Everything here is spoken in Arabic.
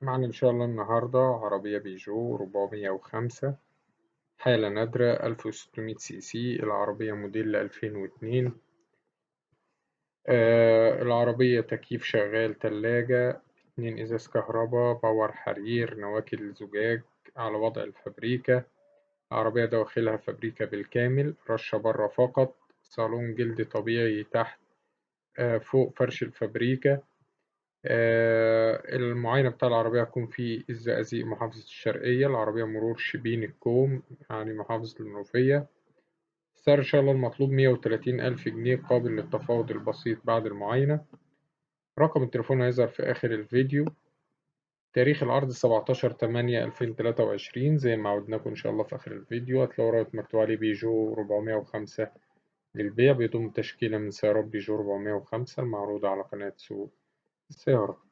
معنا إن شاء الله النهاردة عربية بيجو 405 حالة نادرة 1600 سي سي. العربية موديل 2002. العربية تكييف شغال، تلاجة، 2 إزاز كهرباء، باور حرير، نواكل زجاج على وضع الفابريكا. عربية دواخلها فابريكا بالكامل، رشة برا فقط. صالون جلد طبيعي تحت، فوق فرش الفابريكا. المعاينة بتاع العربية هتكون في الزقازيق محافظة الشرقية. العربية مرور شبين الكوم يعني محافظة المنوفية. السعر إن شاء الله المطلوب 130,000 جنيه، قابل للتفاوض البسيط بعد المعاينة. رقم التليفون هيظهر في آخر الفيديو. تاريخ العرض 17/8/2023 زي ما عودناكم إن شاء الله. في آخر الفيديو هتلاقوا رابط مكتوب عليه بيجو 405 للبيع، بيضم تشكيلة من سيارات بيجو 405 المعروضة على قناة سوق السيارة.